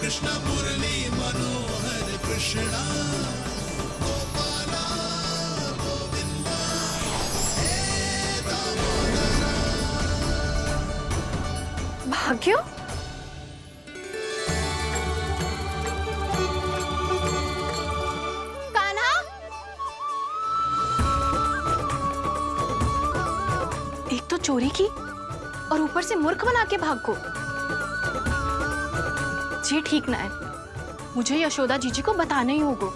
कृष्ण मुरली मनोहर कृष्णा गोपाला गोविंदा हे दामोदरा। भाग्य, कान्हा, एक तो चोरी की और ऊपर से मूर्ख बना के भाग को। ये ठीक ना है, मुझे यशोदा जीजी को बताना ही होगा,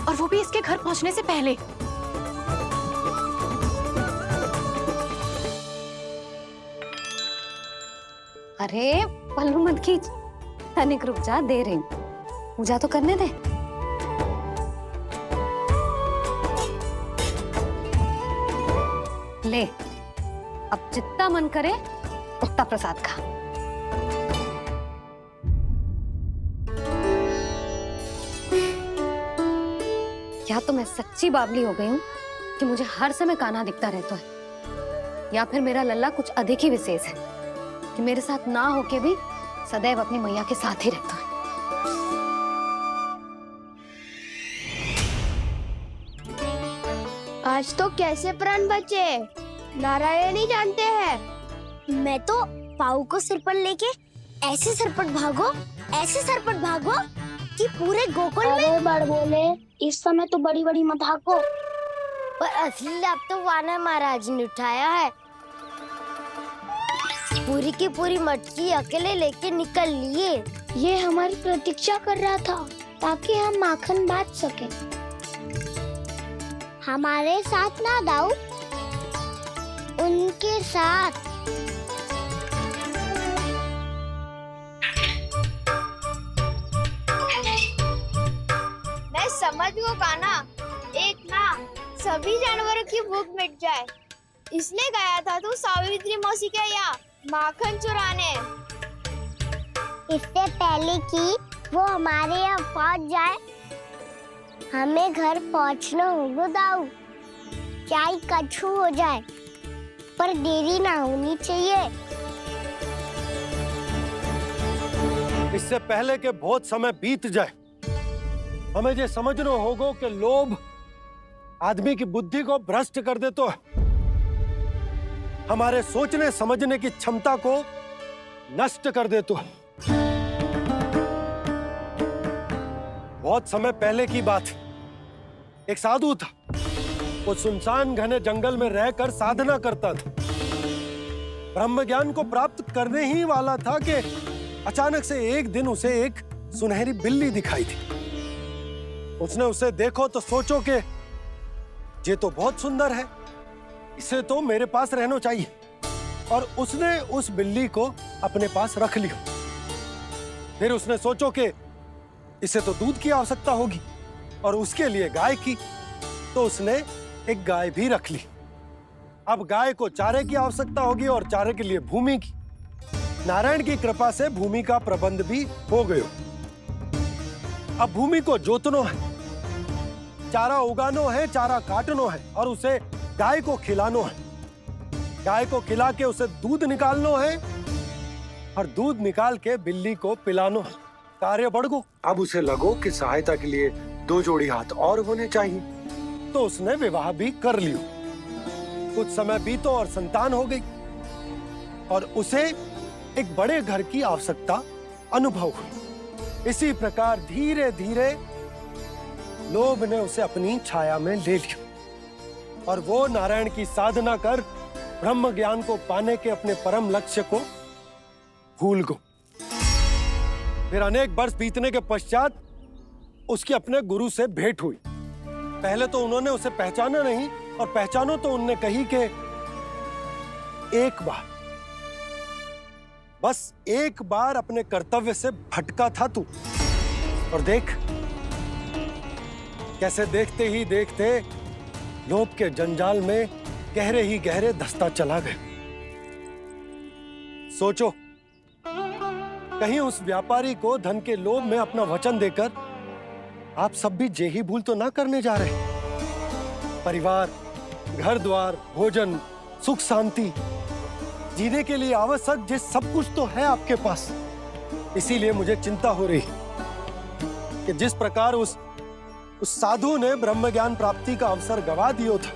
और वो भी इसके घर पहुंचने से पहले। अरे पल्लू मत खींच, तनिक रुक जा, दे रही हूँ, पूजा तो करने दे। ले, अब जितना मन करे उतना प्रसाद खा। या तो मैं सच्ची बावली हो गई हूँ कि मुझे हर समय कान्हा दिखता रहता है, या फिर मेरा लल्ला कुछ अधिक ही विशेष है कि मेरे साथ ना होके भी सदैव अपनी मैया के साथ ही रहता है। आज तो कैसे प्राण बचे, नारायण ही जानते हैं। मैं तो पाऊ को सिर पर लेके ऐसे सरपट भागो कि पूरे गोकुल में बड़ बोले। इस समय तो बड़ी बड़ी मत हाको, पर असली लाभ तो वानर महाराज ने उठाया है। पूरी की पूरी मटकी अकेले लेके निकल लिए। ये हमारी प्रतीक्षा कर रहा था ताकि हम माखन बांट सके। हमारे साथ ना दाऊ, उनके साथ। मैं समझ गो कान्हा, एक ना सभी जानवरों की भूख मिट जाए, इसलिए गया था तू सावित्री मौसी के यहाँ माखन चुराने। इससे पहले कि वो हमारे यहाँ पहुँच जाए, हमें घर पहुँचना होगा दाऊ, चाहे कछु हो जाए, पर देरी ना होनी चाहिए। इससे पहले कि बहुत समय बीत जाए, हमें ये समझना होगा कि लोभ आदमी की बुद्धि को भ्रष्ट कर दे, तो हमारे सोचने समझने की क्षमता को नष्ट कर दे। तो बहुत समय पहले की बात, एक साधु था, वो सुनसान घने जंगल में रहकर साधना करता था। ब्रह्म ज्ञान को प्राप्त करने ही वाला था कि अचानक से एक दिन उसे एक सुनहरी बिल्ली दिखाई थी। उसने उसे देखो तो सोचो कि ये तो बहुत सुंदर है, इसे तो मेरे पास रहना चाहिए, और उसने उस बिल्ली को अपने पास रख लिया। फिर उसने सोचो कि इसे तो दूध की आवश्यकता होगी और उसके लिए गाय की, तो उसने एक गाय भी रख ली। अब गाय को चारे की आवश्यकता होगी और चारे के लिए भूमि की। नारायण की कृपा से भूमि का प्रबंध भी हो गयो। अब भूमि को जोतनो है, चारा उगानो है, चारा काटनो है, और उसे गाय को खिलानो है। गाय को खिला के उसे दूध निकालनो है, और दूध निकाल के बिल्ली को पिलानो है। कार्य बढ़ गो। अब उसे लगो कि सहायता के लिए 2 जोड़ी हाथ और होने चाहिए, तो उसने विवाह भी कर लियो। कुछ समय बीतो और संतान हो गई, और उसे एक बड़े घर की आवश्यकता अनुभव हुई। इसी प्रकार धीरे धीरे लोभ ने उसे अपनी छाया में ले लिया, और वो नारायण की साधना कर ब्रह्म ज्ञान को पाने के अपने परम लक्ष्य को भूल गो। फिर अनेक वर्ष बीतने के पश्चात उसकी अपने गुरु से भेंट हुई। पहले तो उन्होंने उसे पहचाना नहीं, और पहचानो तो उनने कही कि एक बार, बस एक बार अपने कर्तव्य से भटका था तू, और देख कैसे देखते ही देखते लोभ के जंजाल में गहरे ही गहरे धंसता चला गया। सोचो, कहीं उस व्यापारी को धन के लोभ में अपना वचन देकर आप सब भी जे ही भूल तो ना करने जा रहे। परिवार, घर द्वार, भोजन, सुख शांति, जीने के लिए आवश्यक जिस सब कुछ तो है आपके पास, इसीलिए मुझे चिंता हो रही कि जिस प्रकार उस साधु ने ब्रह्म ज्ञान प्राप्ति का अवसर गवा दिया था,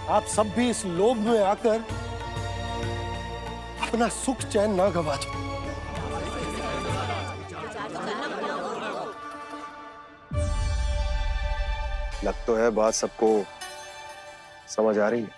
आप सब भी इस लोभ में आकर अपना सुख चैन ना गवा दो। लग तो है बात सबको समझ आ रही है।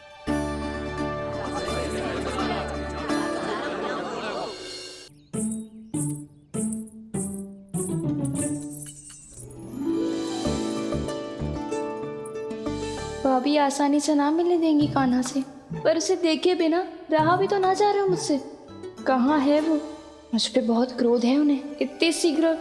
भाभी आसानी से ना मिलने देंगी कान्हा से, पर उसे देखे बिना रहा भी तो ना जा रहा मुझसे। कहाँ है वो? मुझ पे बहुत क्रोध है उन्हें। इतने शीघ्र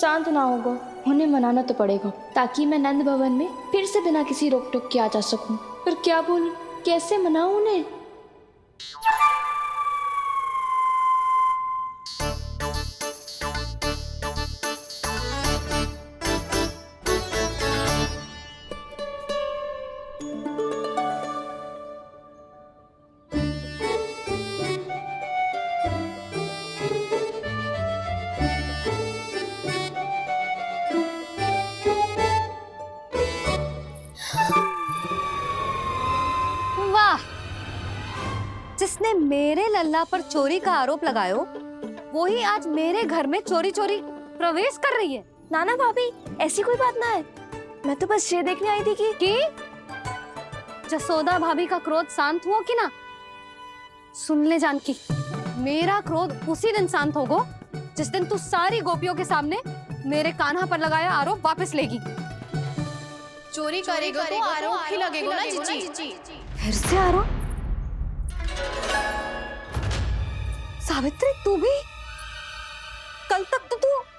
शांत ना होगा, उन्हें मनाना तो पड़ेगा ताकि मैं नंद भवन में फिर से बिना किसी रोक टोक के आ जा सकूं। पर क्या बोलूं, कैसे मनाऊं उन्हें? वाह, जिसने मेरे लल्ला पर चोरी का आरोप लगायो, वो ही आज मेरे घर में चोरी चोरी प्रवेश कर रही है। नाना भाभी, ऐसी कोई बात ना है, मैं तो बस ये देखने आई थी कि जसोदा भाभी का क्रोध शांत हुआ कि ना? सुन ले जानकी, मेरा क्रोध उसी दिन शांत होगा जिस दिन तू सारी गोपियों के सामने मेरे कान्हा पर लगाया आरोप वापस लेगी। चोरी करेगा तो आरोप ही लगेगा ना जीजी। फिर से आरोप? सावित्री, तू भी?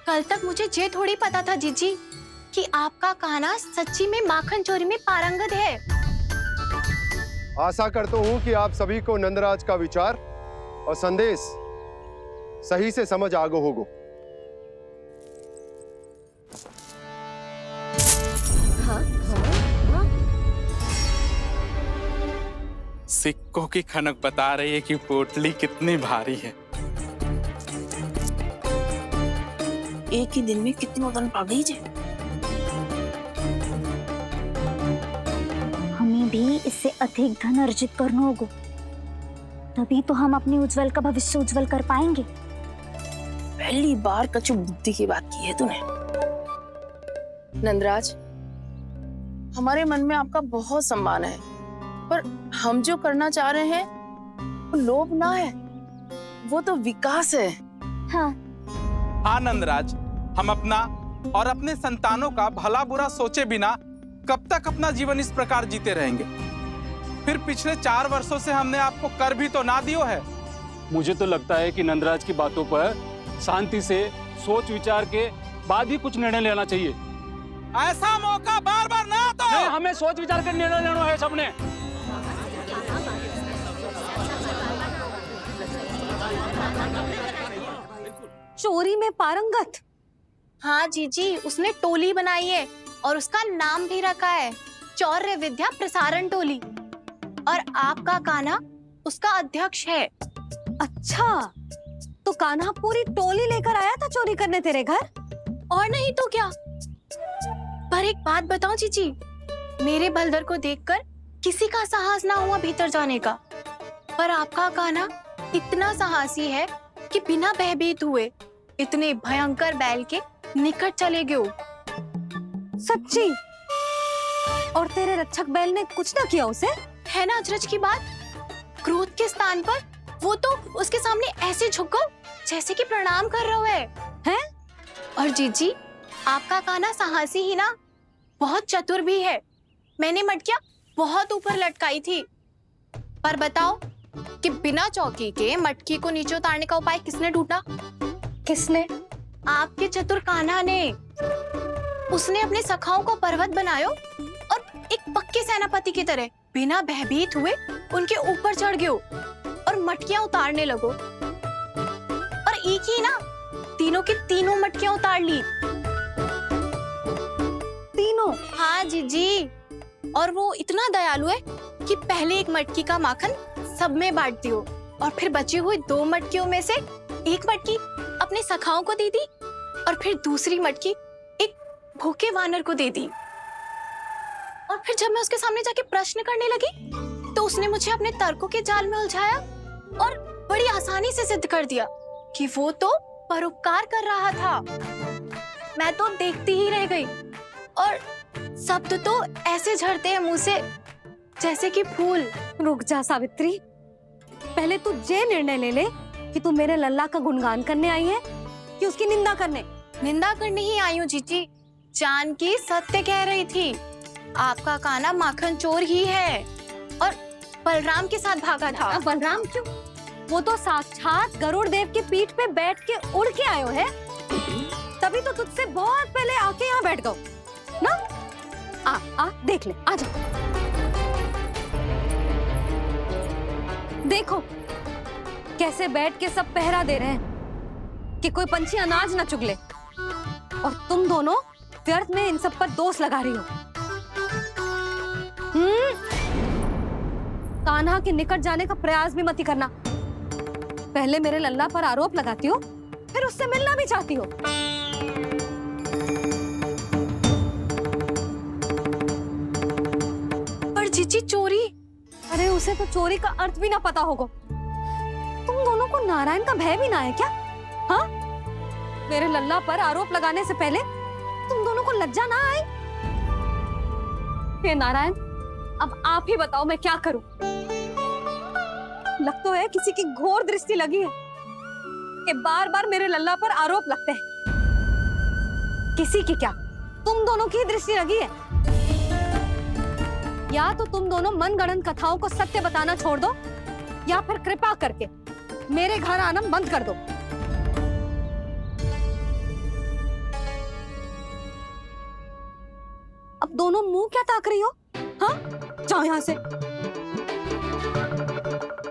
कल तक मुझे ये थोड़ी पता था जीजी कि आपका कान्हा सच्ची में माखन चोरी में पारंगत है। आशा करता हूं कि आप सभी को नंदराज का विचार और संदेश सही से समझ आ गो होगो। सिक्कों की खनक बता रही है कि पोटली कितनी भारी है। एक ही दिन में कितनों धन पा गई जे। हमें भी इससे अधिक धन अर्जित करना होगा, तभी तो हम अपने उज्जवल का भविष्य उज्जवल कर पाएंगे। पहली बार कछु बुद्धि की बात की है तूने। नंदराज, हमारे मन में आपका बहुत सम्मान है, पर हम जो करना चाह रहे हैं वो लोभ ना है, वो तो विकास है। हाँ नंदराज, हम अपना और अपने संतानों का भला बुरा सोचे बिना कब तक अपना जीवन इस प्रकार जीते रहेंगे? फिर पिछले 4 वर्षों से हमने आपको कर भी तो ना दियो है। मुझे तो लगता है कि नंदराज की बातों पर शांति से सोच विचार के बाद ही कुछ निर्णय लेना चाहिए। ऐसा मौका बार बार ना तो। नहीं, हमें सोच विचार कर निर्णय लेना है सबने। चोरी में पारंगत? हाँ जीजी, उसने टोली बनाई है और उसका नाम भी रखा है चौर्य विद्या प्रसारण टोली, और आपका कान्हा उसका अध्यक्ष है। अच्छा, तो कान्हा पूरी टोली लेकर आया था चोरी करने तेरे घर? और नहीं तो क्या। पर एक बात बताऊं जीजी, मेरे बलदर को देखकर किसी का साहस ना हुआ भीतर जाने का, पर आपका कान्हा इतना साहसी है कि बिना भयभीत हुए इतने भयंकर बैल के निकट चले गए। सच्ची? और तेरे रक्षक बैल ने कुछ ना किया उसे? है ना अचरज की बात। क्रोध के स्थान पर वो तो उसके सामने ऐसे झुको जैसे कि प्रणाम कर रहा है। और जीजी, आपका कान्हा साहसी ही ना, बहुत चतुर भी है। मैंने मटकियां बहुत ऊपर लटकाई थी, पर बताओ कि बिना चौकी के मटकी को नीचे उतारने का उपाय किसने ढूंढा? किसने? आपके चतुर कान्हा ने। उसने अपने सखाओं को पर्वत बनायो और एक पक्के सेनापति की तरह बिना भयभीत हुए उनके ऊपर चढ़ गयो और मटकियां उतारने लगो, और एक ही ना, तीनों की तीनों मटकियां उतार ली। तीनों? हाँ जीजी, और वो इतना दयालु है कि पहले एक मटकी का माखन सब में बांट दियो और फिर बची हुई 2 मटकियों में से एक मटकी अपने सखाओं को दे दी और फिर दूसरी मटकी एक भूखे वानर को दे दी। और फिर जब मैं उसके सामने जाके प्रश्न करने लगी तो उसने मुझे अपने तर्कों के जाल में उलझाया और बड़ी आसानी से सिद्ध कर दिया कि वो तो परोपकार कर रहा था। मैं तो देखती ही रह गई और शब्द तो ऐसे झड़ते हैं मुंह से जैसे कि फूल। रुक जा सावित्री, पहले तू ये निर्णय ले ले कि तू मेरे लल्ला का गुणगान करने आई है कि उसकी निंदा करने। निंदा करने ही आई हूँ जीजी। जानकी सत्य कह रही थी, आपका कान्हा माखन चोर ही है और बलराम के साथ भागा था। बलराम क्यों? वो तो साक्षात गरुड़ देव की पीठ पे बैठ के उड़ के आयो है, तभी तो तुझसे बहुत पहले आके यहाँ बैठ गओ ना। आ देख ले, आ जा। देखो कैसे बैठ के सब पहरा दे रहे हैं कि कोई पंछी अनाज ना चुगले, और तुम दोनों व्यर्थ में इन सब पर दोष लगा रही हो। कान्हा के निकट जाने का प्रयास भी मत ही करना। पहले मेरे लल्ला पर आरोप लगाती हो, फिर उससे मिलना भी चाहती हो। पर जीजी चोरी, अरे उसे तो चोरी का अर्थ भी ना पता होगा। तुम दोनों को नारायण का भय भी ना है क्या? हाँ, मेरे लल्ला पर आरोप लगाने से पहले तुम दोनों को लज्जा ना आई? हे नारायण, अब आप ही बताओ मैं क्या करूं? लग तो है किसी की घोर दृष्टि लगी है कि बार बार मेरे लल्ला पर आरोप लगते हैं। किसी की क्या, तुम दोनों की दृष्टि लगी है। या तो तुम दोनों मनगढ़ंत कथाओं को सत्य बताना छोड़ दो, या फिर कृपा करके मेरे घर आना बंद कर दो। अब दोनों मुंह क्या ताक रही हो? हाँ, जाओ यहां से।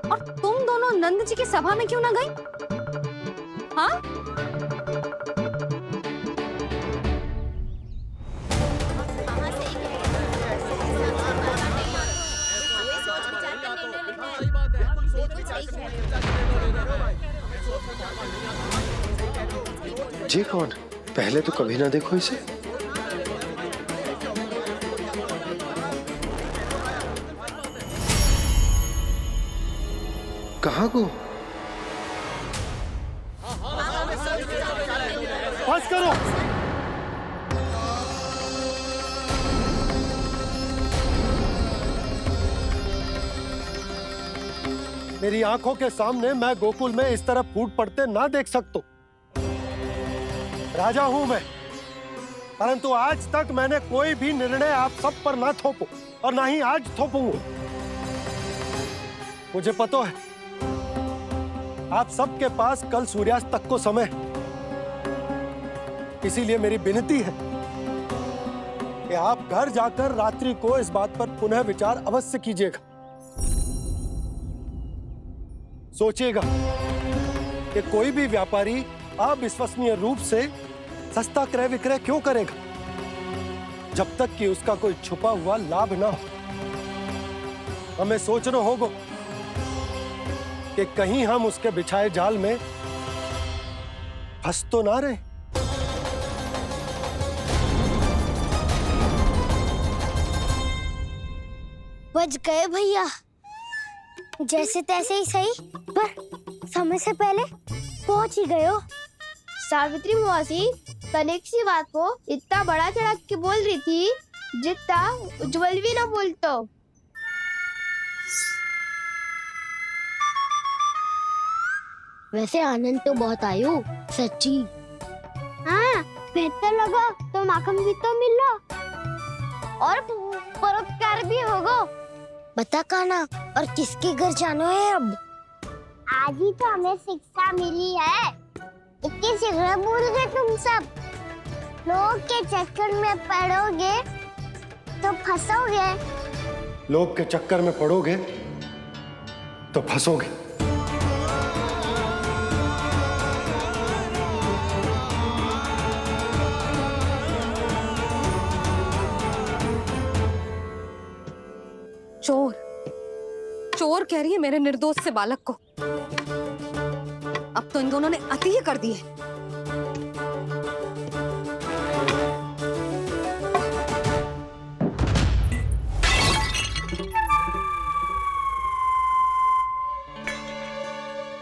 और तुम दोनों नंद जी की सभा में क्यों ना गई? हाँ? जी कौन? पहले तो कभी ना देखो इसे। कहाँ को? बस करो। मेरी आंखों के सामने मैं गोकुल में इस तरह फूट पड़ते ना देख सकता। राजा हूं मैं, परंतु आज तक मैंने कोई भी निर्णय आप सब पर ना थोपो और ना ही आज थोपूंगा। मुझे पता है आप सबके पास कल सूर्यास्त तक को समय, इसीलिए मेरी विनती है कि आप घर जाकर रात्रि को इस बात पर पुनः विचार अवश्य कीजिएगा। सोचिएगा कि कोई भी व्यापारी अविश्वसनीय रूप से सस्ता क्रय विक्रय क्यों करेगा जब तक कि उसका कोई छुपा हुआ लाभ ना हो। हमें सोचना होगा कि कहीं हम उसके बिछाए जाल में फंस तो ना रहे। बच गए भैया, जैसे तैसे ही सही, पर समय से पहले पहुंच ही गए हो। सावित्री मौसी तनिक सी बात को इतना बड़ा चढ़ा के बोल रही थी जितना उज्जवल भी ना बोलतो। वैसे आनंद तो बहुत आयो, सच्ची। हाँ, बेहतर लगा तो माखन भी तो मिला और परोपकार भी होगा। बता कान्हा, और किसके घर जाना है अब? आज ही तो हमें शिक्षा मिली है, इतनी शीघ्र भूल गए तुम सब। लोग के चक्कर में पड़ोगे तो फंसोगे। लोग के चक्कर में पड़ोगे तो फंसोगे। चोर, चोर कह रही है मेरे निर्दोष से बालक को। अब तो इन दोनों ने अति ही कर दी है।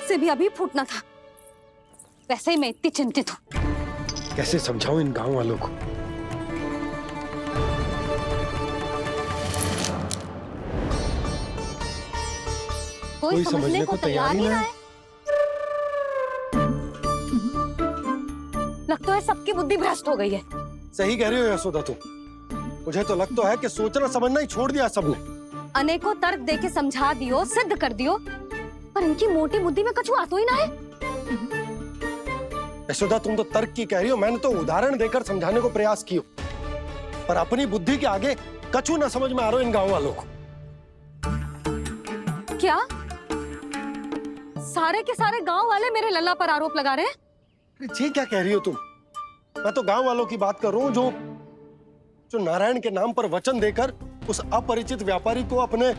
से भी अभी फूटना था। वैसे ही मैं इतनी चिंतित हूँ। कैसे समझाऊं इन गांव वालों को? कोई समझने को तैयार ही ना है। लगता है सबकी बुद्धि भ्रष्ट हो गई है। सही कह रही हो यशोदा तुम। मुझे तो लगता है कि सोचना समझना ही छोड़ दिया सबने। अनेकों तर्क देके समझा दियो, सिद्ध कर दियो, पर इनकी मोटी बुद्धि में कछु आता ही ना है। यशोदा तुम तो तर्क की कह रही हो, मैंने तो उदाहरण देकर समझाने को प्रयास किया, पर अपनी बुद्धि के आगे कछु ना समझ में आ रहा इन गांव वालों को। क्या सारे के सारे गांव वाले मेरे लल्ला पर आरोप लगा रहे हैं? ये क्या कह रही हो तुम? मैं तो गांव वालों की बात कर रहा हूँ जो नारायण के नाम पर वचन देकर उस अपरिचित व्यापारी को अपने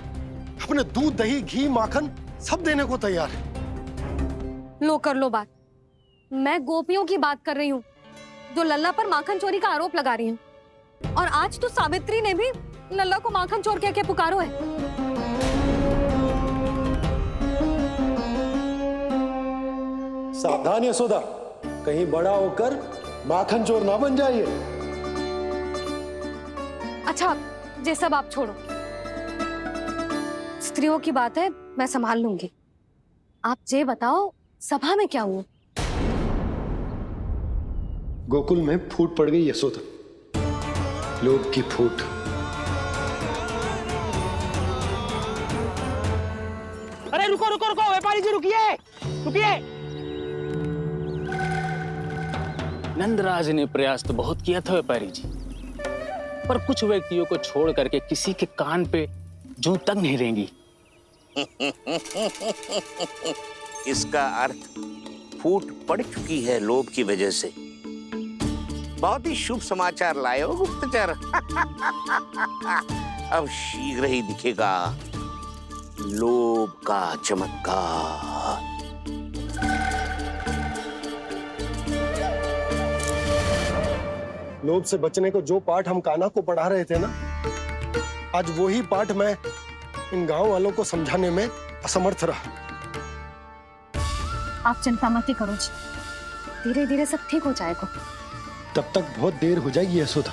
दूध, दही, घी, माखन सब देने को तैयार है। लो कर लो बात। मैं गोपियों की बात कर रही हूँ जो लल्ला पर माखन चोरी का आरोप लगा रही हूँ। और आज तो सावित्री ने भी लल्ला को माखन चोर कह के पुकारो है। सावधान यशोदा, कहीं बड़ा होकर माखन चोर ना बन जाइए। अच्छा, ये सब आप छोड़ो। स्त्रियों की बात है, मैं संभाल लूंगी। आप ये बताओ, सभा में क्या हुआ? गोकुल में फूट पड़ गई यशोदा, लोभ की फूट। अरे रुको रुको रुको, व्यापारी जी रुकिए रुकिए। नंदराज ने प्रयास तो बहुत किया था व्यापारी जी, पर कुछ व्यक्तियों को छोड़ करके किसी के कान पे जूं तक नहीं रेंगी। इसका अर्थ फूट पड़ चुकी है लोभ की वजह से। बहुत ही शुभ समाचार लाए हो गुप्तचर। अब शीघ्र ही दिखेगा लोभ का चमत्कार। लोभ से बचने को जो पाठ हम कान्हा को पढ़ा रहे थे ना, आज वही पाठ मैं इन गांव वालों को समझाने में असमर्थ रहा। आप चिंता मत करो जी, धीरे धीरे सब ठीक हो जाएगा। तब तक बहुत देर हो जाएगी यशोदा।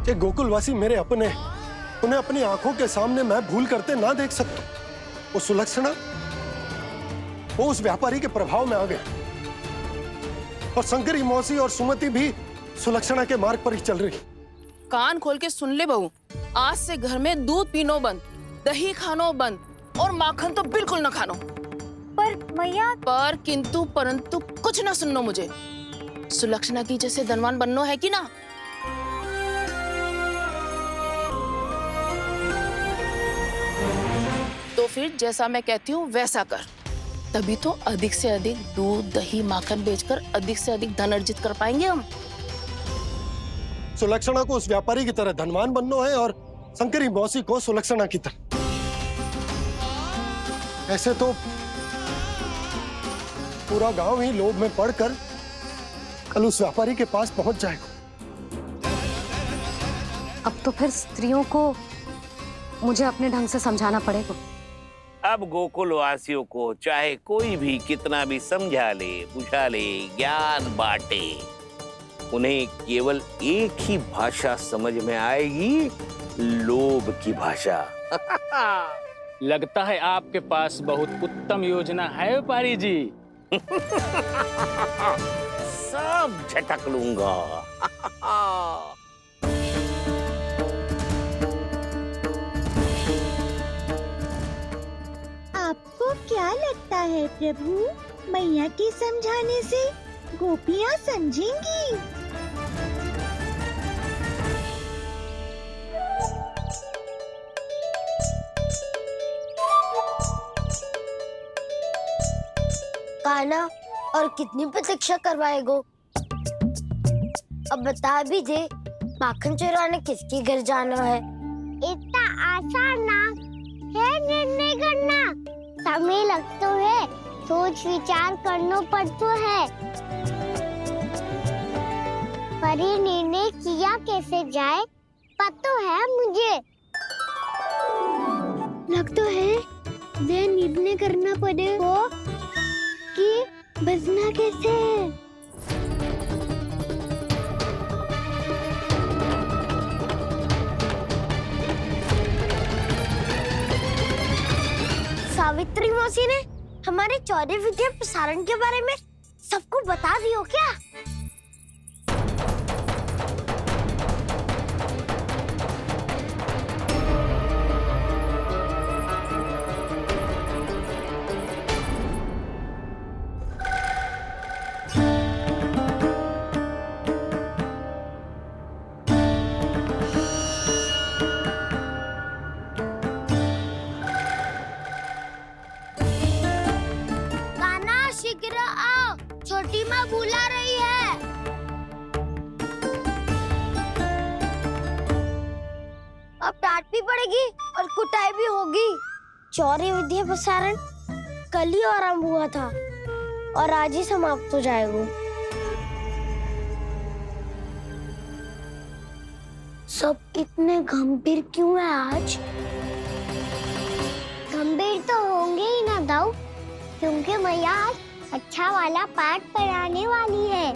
ये गोकुलवासी मेरे अपने, उन्हें अपनी आंखों के सामने मैं भूल करते ना देख सकता। वो सुलक्षणा, वो उस व्यापारी के प्रभाव में आ गया, और शंकरी मौसी और सुमति भी सुलक्षणा के मार्ग पर ही चल रही। कान खोल के सुन ले बहू, आज से घर में दूध पीनो बंद, दही खानो बंद, और माखन तो बिल्कुल न खानो। पर मैया, पर किंतु परंतु कुछ ना सुननो मुझे। सुलक्षणा की जैसे धनवान बननो है कि ना? तो फिर जैसा मैं कहती हूँ वैसा कर, तभी तो अधिक से अधिक दूध, दही, माखन बेचकर अधिक से अधिक धन अर्जित कर पाएंगे हम। सुलक्षणा को उस व्यापारी की तरह धनवान बनना है और शंकरी मौसी को सुलक्षणा की तरह। ऐसे तो पूरा गांव ही लोभ में पड़कर कल उस व्यापारी के पास पहुंच जाएगा। अब तो फिर स्त्रियों को मुझे अपने ढंग से समझाना पड़ेगा। अब गोकुल वासियों को चाहे कोई भी कितना भी समझा ले, बुझा ले, ज्ञान बांटे, उन्हें केवल एक ही भाषा समझ में आएगी, लोभ की भाषा। लगता है आपके पास बहुत उत्तम योजना है व्यापारी जी। सब झटक लूंगा। आपको क्या लगता है प्रभु, मैया के समझाने से गोपियाँ समझेंगी? कान्हा, और कितनी प्रतीक्षा करवाएगो? अब बता भी दे, माखन चुराने किसके घर जाना है? इतना आसान ना है निर्णय करना। समय लगता है सोच विचार करना पड़तो है। पर ये निर्णय किया कैसे जाए पता है मुझे। लगता है ये निर्णय करना पड़ेगा कि बचना कैसे है। सावित्री मौसी ने हमारे 14 विद्या प्रसारण के बारे में सबको बता दियो क्या? शीघ्र आओ, छोटी माँ बुला रही है। अब डांट भी पड़ेगी और कुटाई भी होगी। 14 विद्या प्रसारण कल ही आरंभ हुआ था और आज ही समाप्त हो जाएगा। सब इतने गंभीर क्यों है आज? गंभीर तो होंगे ही ना दाऊ, क्योंकि मैया आज अच्छा वाला पाठ पढ़ाने वाली है।